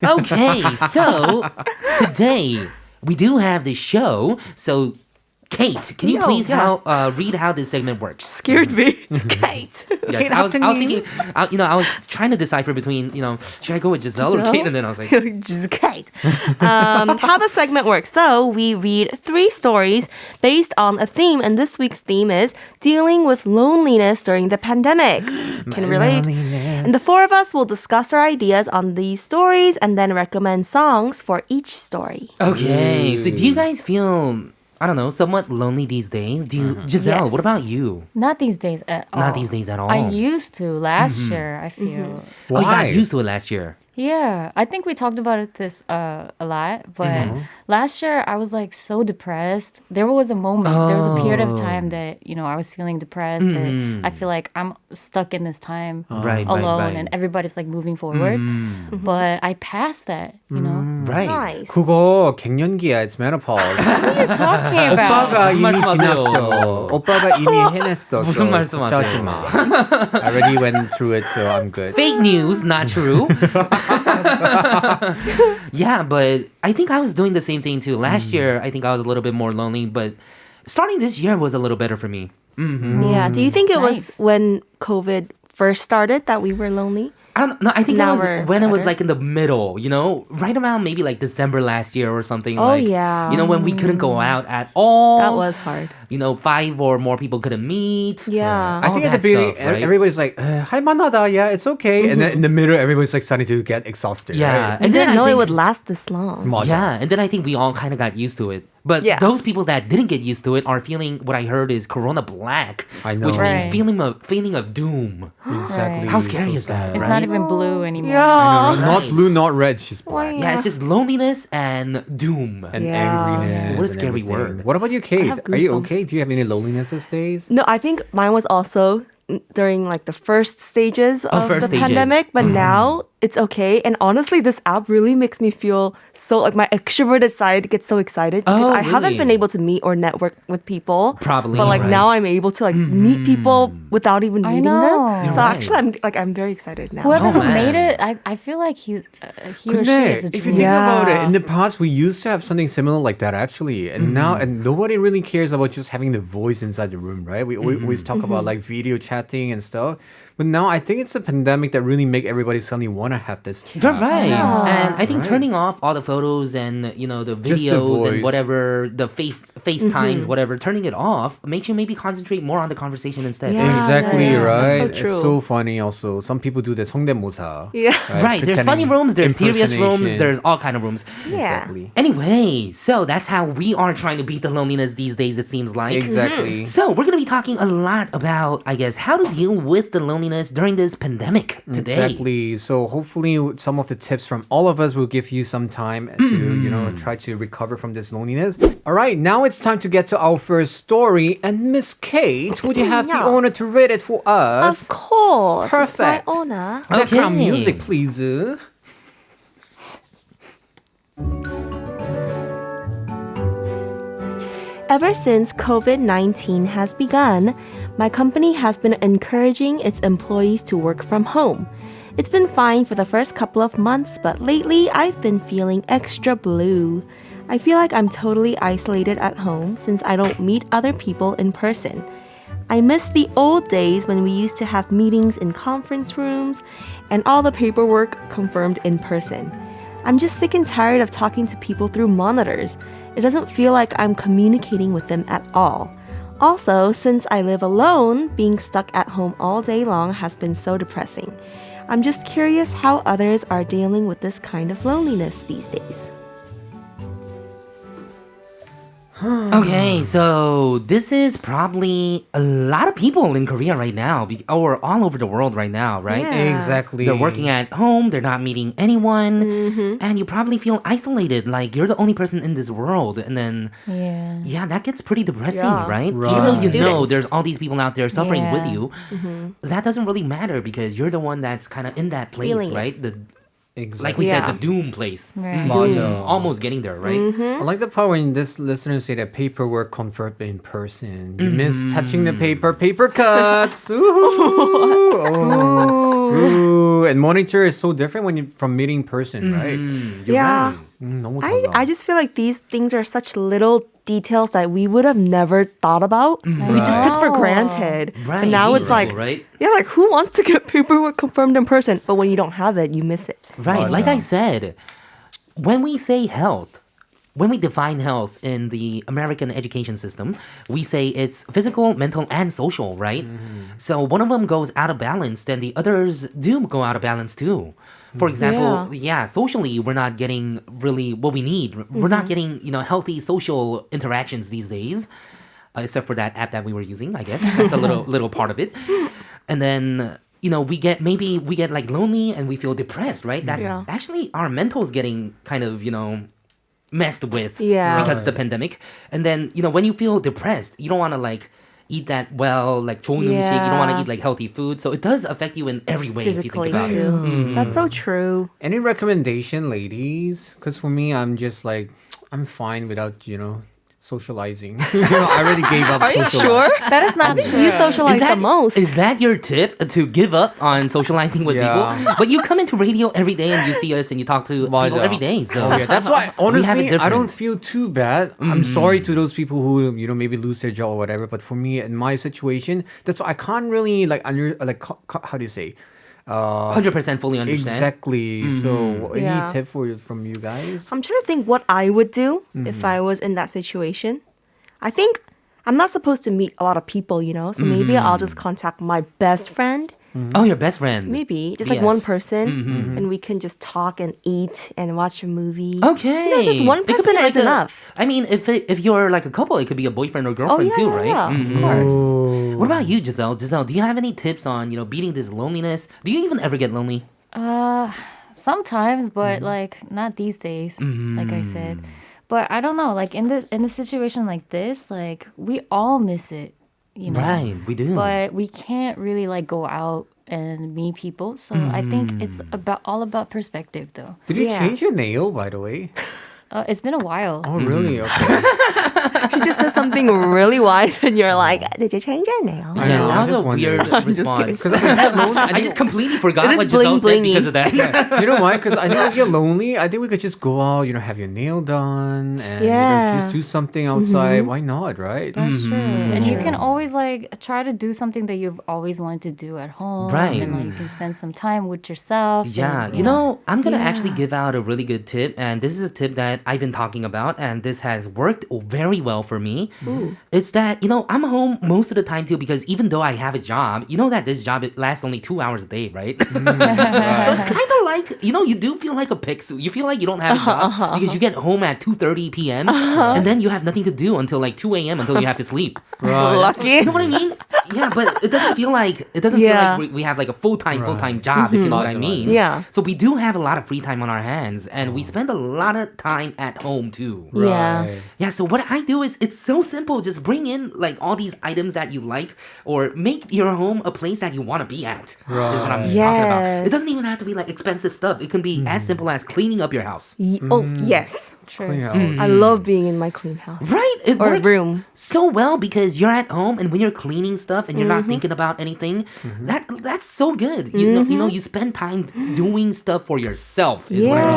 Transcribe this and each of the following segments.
Okay, so today we do have the show. So, Kate, can you please read how this segment works? Scared me. Kate. Yes, I was thinking, I was trying to decipher between, should I go with Giselle or Kate? And then I was like, Just Kate. How the segment works. So we read 3 stories based on a theme, and this week's theme is dealing with loneliness during the pandemic. Can relate. And the 4 of us will discuss our ideas on these stories and then recommend songs for each story. okay, so do you guys feel, I don't know, somewhat lonely these days? Giselle, Yes. what about you? Not these days at all. Not these days at all. I used to last year, I feel. Oh, you got used to it last year. Yeah, I think we talked about it this a lot, but last year I was like so depressed. There was a moment, there was a period of time that, I was feeling depressed, that I feel like I'm stuck in this time Right, alone right. and everybody's like moving forward. But I passed that. Right. Nice. 그거 갱년기야. It's menopause. What are you talking about? 오빠가 무슨 이미 말씀하세요? 지났어. 오빠가 이미 해냈어. 무슨 so 말씀하세요? 걱정하지 마. I already went through it, so I'm good. Fake news, not true. Yeah, but I think I was doing the same thing too. Last year, I think I was a little bit more lonely, but starting this year was a little better for me. Yeah. Do you think it was Nice. when COVID first started that we were lonely? I don't know. I think it Now was we're when it was better. like in the middle, right around maybe like December last year or something. Oh, like, yeah. when we couldn't go out at all. That was hard. 5 or more people couldn't meet. Yeah. I all think at that the beginning, stuff, right? everybody's like, 할만하다, yeah, it's okay. And then in the middle, everybody's like starting to get exhausted. Yeah, Right? I didn't I know it think- would last this long. 맞아. Yeah, and then I think we all kind of got used to it. But Yeah. those people that didn't get used to it are feeling what I heard is Corona Black, I know. which means Right. feeling of doom. Exactly. How scary So is that, sad. It's right? not even blue anymore. Yeah. I know, not Right. blue, not red, she's black. Yeah, it's just loneliness and doom. And Yeah. angriness. What a and scary everything. word. What about you, Kate? have Are you goosebumps. okay? Do you have any loneliness these days? No, I think mine was also during like the first stages of first the stages. pandemic, but now it's okay. And honestly, this app really makes me feel so like my extroverted side gets so excited because Oh, I haven't been really? able to meet or network with people. Probably, But like right. now I'm able to like meet people without even I meeting know. them. You're So right. actually I'm very excited now. Whoever Oh, who made man. it, I feel like he or she 근데 is a if you genius. think about it, Yeah. in the past we used to have something similar like that actually, and now and nobody really cares about just having the voice inside the room, right? We always talk about like video chatting and stuff, but now I think it's a pandemic that really make everybody suddenly want to have this. You're right. And I think Right. turning off all the photos and, the Just the videos voice. and whatever, the FaceTimes, whatever, turning it off makes you maybe concentrate more on the conversation instead. Yeah. Exactly yeah. right. That's so true. It's so funny. Also, some people do the 성대모사. Yeah. Right. There's funny Pretending rooms, there's serious rooms, impersonation. there's all kind of rooms. Yeah. Exactly. Anyway, so that's how we are trying to beat the loneliness these days, it seems like. Exactly. So we're going to be talking a lot about, I guess, how to deal with the loneliness during this pandemic today. Exactly. So hopefully some of the tips from all of us will give you some time to, try to recover from this loneliness. All right, now it's time to get to our first story. And Miss Kate, would you have the Yes. honor to read it for us? Of course. It's my Perfect. honor. Background Okay. music, please. Ever since COVID 19 has begun, my company has been encouraging its employees to work from home. It's been fine for the first couple of months, but lately I've been feeling extra blue. I feel like I'm totally isolated at home since I don't meet other people in person. I miss the old days when we used to have meetings in conference rooms and all the paperwork confirmed in person. I'm just sick and tired of talking to people through monitors. It doesn't feel like I'm communicating with them at all. Also, since I live alone, being stuck at home all day long has been so depressing. I'm just curious how others are dealing with this kind of loneliness these days. Okay, so this is probably a lot of people in Korea right now, or all over the world right now, right? Yeah. Exactly. They're working at home, they're not meeting anyone, and you probably feel isolated, like you're the only person in this world. And then, Yeah. that gets pretty depressing, Yeah. right? Right. Even though you know Students. there's all these people out there suffering with Yeah. you, that doesn't really matter because you're the one that's kind of in that place, Feeling it. right? Exactly. Like we said, Yeah. the doom place. Right. 맞아. Almost getting there, right? I like the part when this listener say that paperwork confirmed in person. You miss touching the paper cuts. Ooh. Oh. Ooh, and monitor is so different when you from meeting person, right? Yeah. 너무 I 달라. just feel like these things are such little details that we would have never thought about. We just took for granted. Right. And now it's Meaningful, like, right? yeah, like who wants to get paperwork confirmed in person? But when you don't have it, you miss it. Right. Like I said, when we say health, when we define health in the American education system, we say it's physical, mental, and social, right? So one of them goes out of balance, then the others do go out of balance too. For example, socially, we're not getting really what we need. We're not getting, healthy social interactions these days, except for that app that we were using, I guess. That's a little part of it. And then, we get like lonely and we feel depressed, right? That's actually our mental's getting kind of, messed with because of the pandemic. And then, when you feel depressed, you don't want to like eat that like 좋은 음식. You don't want to eat like healthy food. So it does affect you in every way Physically if you think about it. That's so true. Any recommendation, ladies? Because for me, I'm just like, I'm fine without, socializing. I already gave up Are you socializing. sure? That is not true. You socialize the most. Is that your tip to give up on socializing with people? But you come into radio every day and you see us and you talk to people 맞아. every day. So Yeah, that's why, We have it honestly, I don't different. feel too bad. I'm sorry to those people who, maybe lose their job or whatever. But for me, in my situation, that's why I can't really, how do you say? 100% fully understand. Exactly. So, any Yeah. tip from you guys? I'm trying to think what I would do if I was in that situation. I think I'm not supposed to meet a lot of people, so maybe I'll just contact my best friend. Oh, your best friend. Maybe just like Yes. one person, and we can just talk and eat and watch a movie. Okay. Just one It could person be like is enough. I mean, if you're like a couple, it could be a boyfriend or girlfriend too, right? Of course. What about you, Giselle? Giselle, do you have any tips on beating this loneliness? Do you even ever get lonely? Sometimes, but like not these days, like I said. But I don't know, like in a situation like this, like we all miss it, Right, we do. But we can't really like go out and meet people. So I think it's all about perspective, though. Did you Yeah. change your nail, by the way? It's been a while. Oh, really? Okay. She just says something really wise, and you're like, "Did you change your nail?" I Yeah, know, that I was just a weird wondered. response. Because I get lonely. I just completely forgot It is what Giselle said bling-blingy. because of that. You know why? Because I know if you're lonely, I think we could just go out, have your nail done, and Yeah. just do something outside. Why not, right? That's true. And you can always like try to do something that you've always wanted to do at home. Right. And like you can spend some time with yourself. Yeah, and, I'm gonna actually give out a really good tip, and this is a tip that I've been talking about, and this has worked very well for me. It's that I'm home most of the time too, because even though I have a job, that this job it lasts only 2 hours a day, right? So it's kind of like you do feel like a pix. You feel like you don't have a job because you get home at 2:30 p.m. and then you have nothing to do until like 2 a.m. until you have to sleep. Lucky. You know what I mean? Yeah, but it doesn't feel like we have like a full-time job, if you know what I mean. Yeah. So we do have a lot of free time on our hands, and we spend a lot of time at home too. Yeah. Right. Yeah, so what I do is it's so simple. Just bring in like all these items that you like, or make your home a place that you want to be at. Is what I'm talking about. It Yes. doesn't even have to be like expensive stuff. It can be as simple as cleaning up your house. Oh, yes. Clean out. I love being in my clean house. Right? It Or works room. so well because you're at home and when you're cleaning stuff and you're not thinking about anything, that's so good. You know, you spend time doing stuff for yourself. Is what I mean.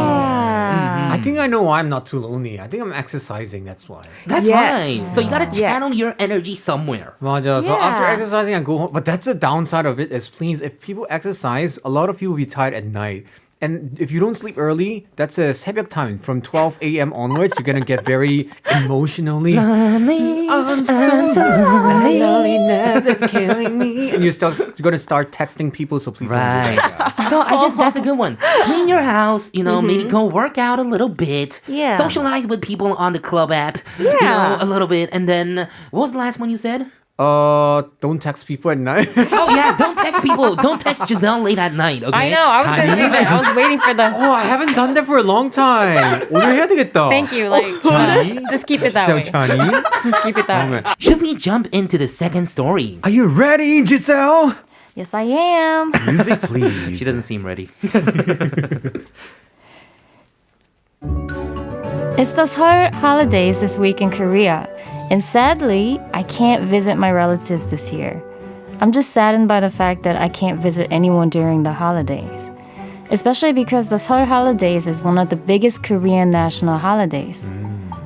Yeah. I think I know why I'm not too lonely. I think I'm exercising. That's why. That's Yes. right. So you gotta channel Yes. your energy somewhere. 맞아. So after Yeah. exercising, I go home. But that's the downside of it. Is please, if people exercise, a lot of you will be tired at night. And if you don't sleep early, that's a 새벽 time. From 12 a.m. onwards, you're gonna get very emotionally. I'm so lonely. Loneliness is killing me. And you're gonna start texting people. So please, don't do Right. that. So I guess that's a good one. Clean your house, maybe go work out a little bit. Yeah. Socialize with people on the club app. Yeah. A little bit. And then what was the last one you said? Don't text people at night. Oh yeah, don't text people. Don't text Giselle late at night, okay? I know. I was going to say that. I was waiting for the. Oh, I haven't done that for a long time. 오늘 해야 되겠다. Thank you. Like, just keep it that way. Johnny. Just keep it that way. Should we jump into the second story? Are you ready, Giselle? Yes, I am. Music, please. She doesn't seem ready. It's the Seoul holidays this week in Korea. And sadly, I can't visit my relatives this year. I'm just saddened by the fact that I can't visit anyone during the holidays. Especially because the Seoul holidays is one of the biggest Korean national holidays.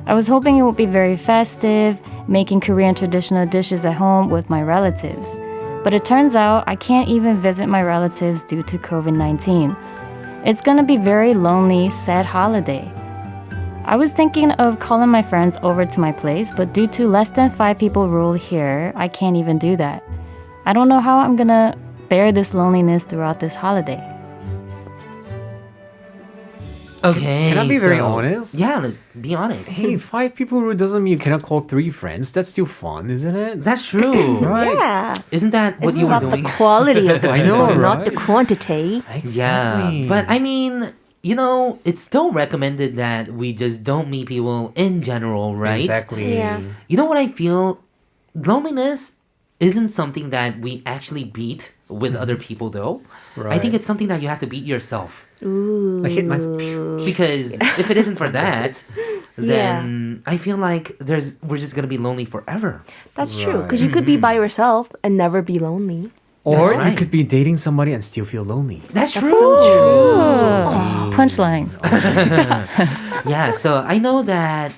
I was hoping it would be very festive, making Korean traditional dishes at home with my relatives. But it turns out I can't even visit my relatives due to COVID-19. It's gonna be very lonely, sad holiday. I was thinking of calling my friends over to my place, but due to less than 5 people rule here, I can't even do that. I don't know how I'm gonna bear this loneliness throughout this holiday. Okay. Can I be very honest? Yeah, be honest. Hey, 5 people rule doesn't mean you cannot call 3 friends. That's still fun, isn't it? That's true. Right. Yeah. Isn't that what It's you were about doing? the quality of the I know, people, not the right? quantity. Yeah, but I mean, it's still recommended that we just don't meet people in general, right? Exactly. Yeah. You know what I feel? Loneliness isn't something that we actually beat with other people, though. I think Right. it's something that you have to beat yourself. I hit my. Because if it isn't for that, then I feel like we're just gonna be lonely forever. That's true. Right. Because you could be by yourself and never be lonely. Or That's right. you could be dating somebody and still feel lonely. That's true. So true. Punchline. Yeah, so I know that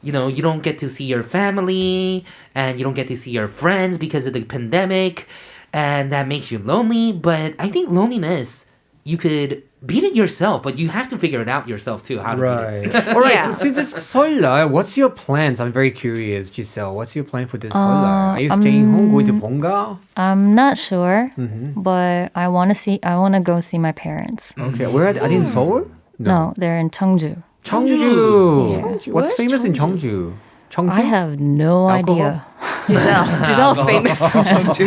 you don't get to see your family and you don't get to see your friends because of the pandemic, and that makes you lonely. But I think loneliness, you could beat it yourself, but you have to figure it out yourself too. How to beat it. All right. Yeah. So since it's 설날, what's your plans? I'm very curious, Giselle. What's your plan for this 설날? Are you staying home, going to 본가? I'm not sure, but I want to go see my parents. Okay. Where are they in Seoul? No, they're in Cheongju. Cheongju. What's Where's famous in Cheongju? Cheongju? I have no Alcohol? idea. Giselle's famous from Cheongju.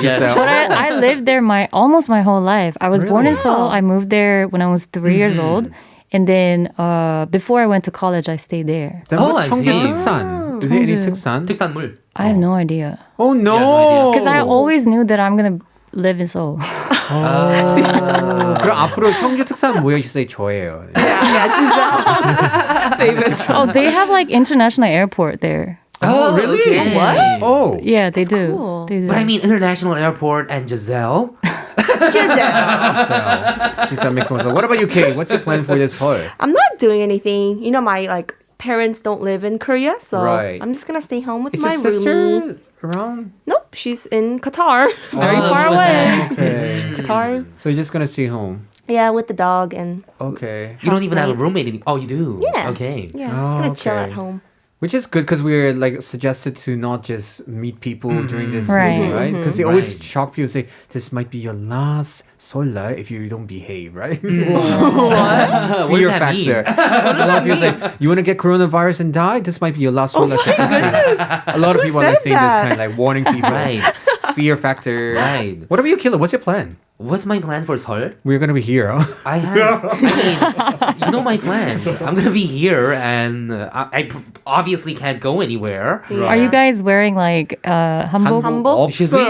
Yes. But I lived there almost my whole life. I was born in Seoul. I moved there when I was 3 years old. And then before I went to college, I stayed there. Then Oh, what's I Cheongju see. 특산? Is there any 특산? 특산물. I have no idea. Oh no! Because I always knew that I'm going to live in Seoul. 그럼 앞으로 청주 특산 뭐예요? Giselle 저예요. Famous from. Oh, they have like international airport there. Oh, really? okay. What? Oh. Yeah, they do. cool. They do. But I mean, international airport and Giselle. Giselle. Giselle makes more sense. What about you, Kate? What's your plan for this 설? I'm not doing anything. My parents don't live in Korea, so Right. I'm just gonna stay home with Is my your roomie. sister around? Nope, she's in Qatar. Very far away. Okay. Qatar. So you're just gonna stay home. Yeah, with the dog and Okay. You don't even have a housemate. roommate anymore. Oh, you do? Yeah. Okay. yeah, I'm just gonna chill okay. at home. Which is good because we're suggested to not just meet people during this Right. season, right? Because they always Right. shock people, say this might be your last 설날 if you don't behave, right? What Fear does that mean? factor. A lot of people say, you want to get coronavirus and die? This might be your last 설날. A lot of people are said saying this that? kind of warning people. Right. Fear factor. Right. What about you, Killa? What's your plan? What's my plan for Seoul? We're gonna be here. Huh? I mean, you know my plans. I'm gonna be here, and I obviously can't go anywhere. Are you guys wearing like hanbok? Hanbok? Should we?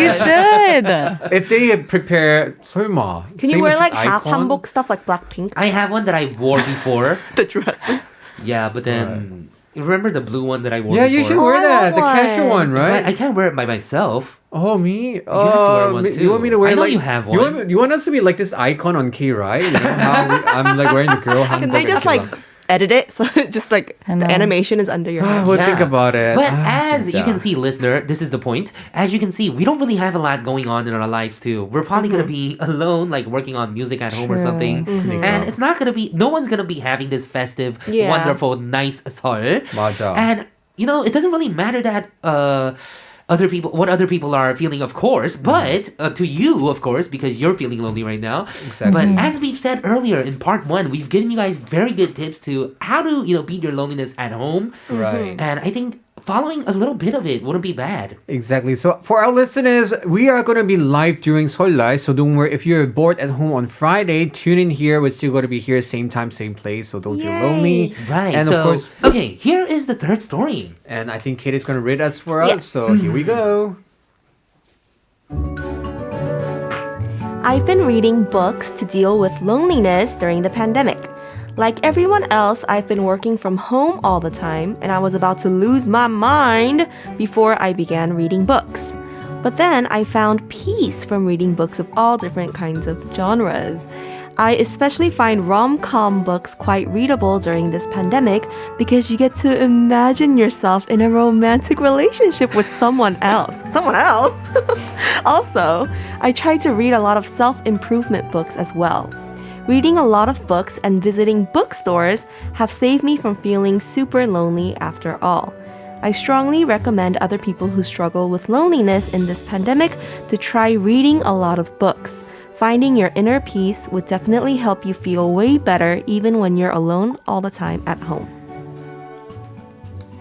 You should. If they prepare 설마, Can you wear famous like half icon? hanbok stuff like Blackpink? I have one that I wore before. The dresses. Yeah, but then remember the blue one that I wore Yeah, before? you should wear I that. want The casual one, But right? I can't wear it by myself. Oh, me? You have to wear one You want me to too. wear I know like you have You one. want us to be like this icon on K, right? You know how I'm like wearing the girl hanbok. Can they and just Killa. edit it so it just like I the know. animation is under your head? We'll Yeah. think about it. But Ah, as you 진짜. can see, listener, this is the point. As you can see, we don't really have a lot going on in our lives too. We're probably gonna be alone, like working on music at home or True. something. And it's not gonna be. No one's gonna be having this festive, Yeah. wonderful, nice 설. 맞아. And it doesn't really matter that what other people are feeling, of course, but to you, of course, because you're feeling lonely right now. Exactly. But as we've said earlier in part 1, we've given you guys very good tips to how to beat your loneliness at home. Right. And I think following a little bit of it wouldn't be bad. Exactly. So for our listeners, we are going to be live during 설날. So don't worry. If you're bored at home on Friday, tune in here. We're still going to be here, same time, same place. So don't feel Yay. lonely. Right. And so, of course, okay, here is the third story. and I think Kate is going to read us for us. Yes. So here we go. I've been reading books to deal with loneliness during the pandemic. Like everyone else, I've been working from home all the time, and I was about to lose my mind before I began reading books. But then I found peace from reading books of all different kinds of genres. I especially find rom-com books quite readable during this pandemic because you get to imagine yourself in a romantic relationship with someone else. Someone else? Also, I try to read a lot of self-improvement books as well. Reading a lot of books and visiting bookstores have saved me from feeling super lonely after all. I strongly recommend other people who struggle with loneliness in this pandemic to try reading a lot of books. Finding your inner peace would definitely help you feel way better even when you're alone all the time at home.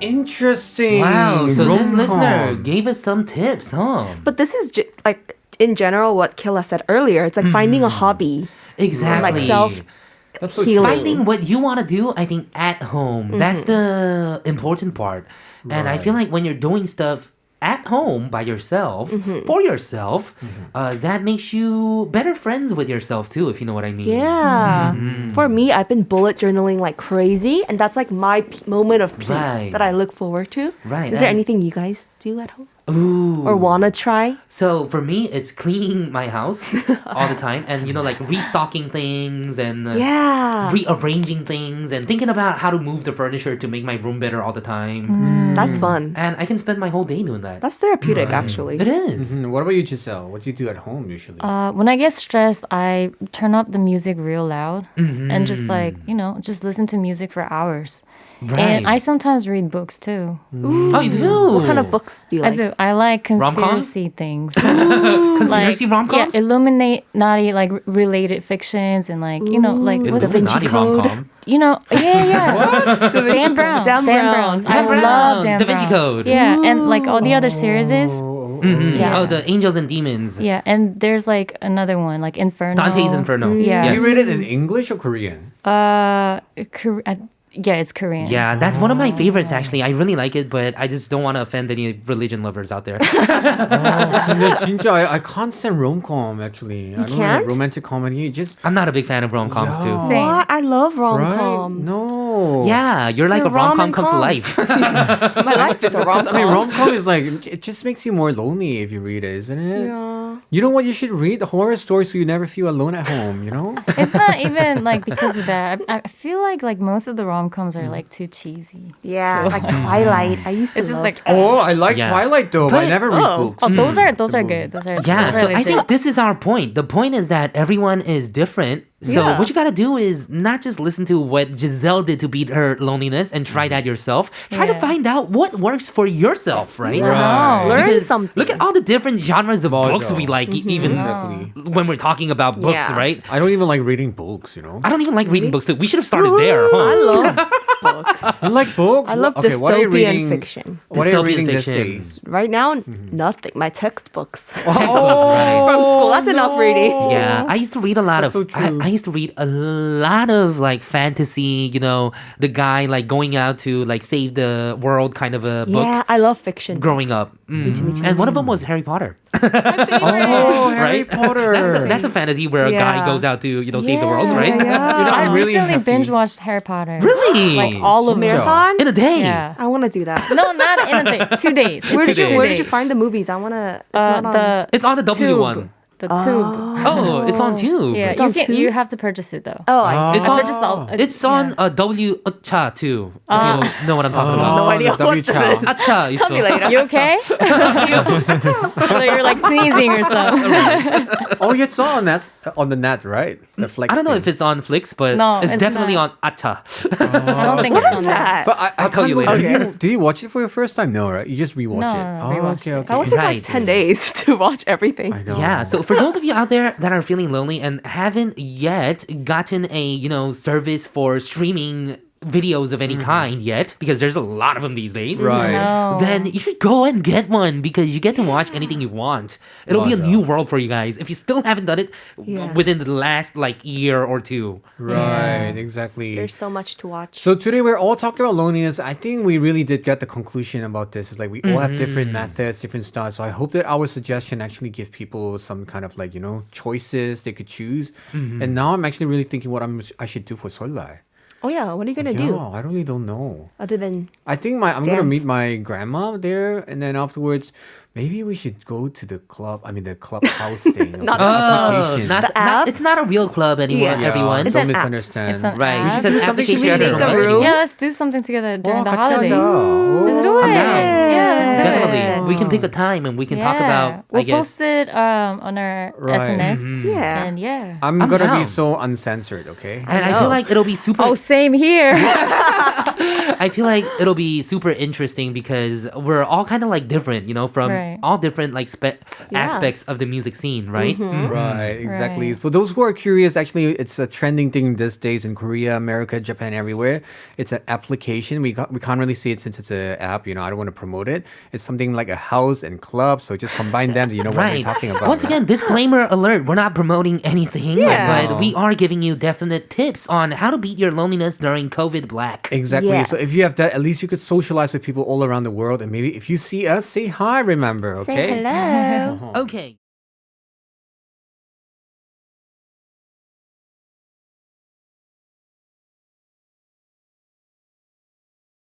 Interesting. Wow, so this Rom-com. listener gave us some tips, huh? But this is like in general what Killa said earlier. It's like finding a hobby. Exactly. Like self That's so healing. Finding what you want to do, I think, at home. That's the important part. And I feel like when you're doing stuff at home by yourself, for yourself, that makes you better friends with yourself too, if you know what I mean. Yeah. For me, I've been bullet journaling like crazy, and that's like my moment of peace Right. that I look forward to. Right, Is there and- anything you guys do at home Ooh. or wanna try? So for me, it's cleaning my house all the time and, like restocking things and Yeah. rearranging things and thinking about how to move the furniture to make my room better all the time. That's fun. And I can spend my whole day doing that. That's therapeutic, actually. It is. What about you, Giselle? What do you do at home usually? When I get stressed, I turn up the music real loud and just like, just listen to music for hours. Right. And I sometimes read books too. Oh, you do? What kind of books do you I like? do. I like Rom-coms? conspiracy things. Conspiracy rom-coms? Yeah, Illuminati like related fictions and like, like It what's was a naughty Code. rom-com. yeah. Dan Brown. Dan Brown. I Dan Brown. love Dan Da Vinci Brown. Code. Yeah, and like all the other series is. Yeah. Oh, the Angels and Demons. Yeah, and there's like another one, like Inferno. Dante's Inferno. Yeah. Do Yes. you read it in English or Korean? Yeah, it's Korean. Yeah, that's one of my favorites actually. I really like it, but I just don't want to offend any religion lovers out there. 근데 진짜 I can't stand rom-com actually. I don't can't? like romantic comedy. Just I'm not a big fan of rom-coms too. Same. What? I love right? rom-coms. No. Yeah, you're like They're a rom-com come to rom-coms. life. My life is a Because rom-com. I mean, rom-com is like it just makes you more lonely if you read it, isn't it? Yeah. You know what? You should read the horror stories so you never feel alone at home. You know? It's not even like because of that. I feel like most of the rom-coms are like too cheesy. Yeah, like Twilight. I used to It's just love like Oh, I like Yeah. Twilight though, but I But- never read books. oh, those are good. Those are Yeah, those so are I legit. think this is our point. The point is that everyone is different. So Yeah. what you gotta do is not just listen to what Giselle did to beat her loneliness and try that yourself. Try to Yeah. find out what works for yourself, right? Right. Learn Because something. Look at all the different genres of books 맞아. we like, even Exactly. when we're talking about books, Yeah. right? I don't even like reading books. You know? I don't even like reading books too. We should have started there, I huh? love books. You like books? I love Okay, what are you dystopian reading? fiction. What are you Dystopian reading these fiction. days? Right now, nothing. My textbooks Right. from school. That's enough reading. Yeah, I used to read a lot That's of. so true. I used to read a lot of like fantasy. The guy like going out to like save the world kind of a book. Yeah, I love fiction. Growing up, Me too, me too, and me one of too. them was Harry Potter. Oh, Harry Right? Potter. That's a fantasy where a guy Yeah. goes out to save the world, Yeah, right? Yeah. I I'm really recently happy. binge watched Harry Potter. Really? Like all of them. Marathon? In a day. Yeah. I want to do that. No, not in a day. 2 days. It's Where did you 2 Where did you days. find the movies? I want to. It's not on. the It's on the W tube. one. The tube. Oh, it's on Tube. Yeah, It's on you Tube? have to purchase it though. Oh, I see. It's I on. purchased all. It's on W Cha too. If you know what I'm talking about. No idea the what this W-chow. is. Acha. Tell me later. You okay? You're like sneezing or something. Oh, it's on the net, right? The Flex. I don't know thing. if it's on Flix, but No, it's it's definitely not. on Acha. I don't think it's on there. that? But I I'll tell you can't later. believe- Did you watch it for your first time? No, right? You just rewatch No, it. no, rewatched it. That would take Right. like 10 days to watch everything. I know. Yeah, so for those of you out there that are feeling lonely and haven't yet gotten a, service for streaming videos of any kind yet, because there's a lot of them these days. Right. No. Then you should go and get one because you get to watch anything you want. It'll be a 맞아. new world for you guys. If you still haven't done it Yeah. within the last year or two. Right, exactly. There's so much to watch. So today we're all talking about loneliness. I think we really did get the conclusion about this. It's like we all have different methods, different styles. So I hope that our suggestion actually give people some kind of choices they could choose. And now I'm actually really thinking what I should do for Solai. Oh yeah, what are you gonna Yeah, do I really don't know. other than I think I'm gonna Dance. meet my grandma there, and then afterwards, maybe we should go to the club. I mean, the clubhouse thing. Not the the application. app? It's not a real club anymore, Yeah. everyone. It's Don't an app. misunderstand. It's an Right. app. It's just do an something application. together, I don't know right? already. Yeah, let's do something together during the 같이 holidays. 하자. Let's do 오, it. Yeah. Yeah, let's do Definitely. it. We can pick a time and we can talk about, We'll I guess. post it on our Right. SNS. Yeah. And yeah. I'm I'm gonna down. be so uncensored, okay? And I feel know. like it'll be super. Oh, same here. I feel like it'll be super interesting because we're all kind of like different, from Right. all different like aspects of the music scene, right? Right, exactly. Right. For those who are curious, actually, it's a trending thing these days in Korea, America, Japan, everywhere. It's an application. We can't really see it since it's an app. I don't want to promote it. It's something like a house and club. So just combine them. You know what we're Right. talking about. Once again, disclaimer alert. We're not promoting anything, Yeah. but we are giving you definite tips on how to beat your loneliness during COVID black. Exactly. So if Yes. you have that, at least you could socialize with people all around the world. And maybe if you see us, say hi, remember, okay? say hello. Okay.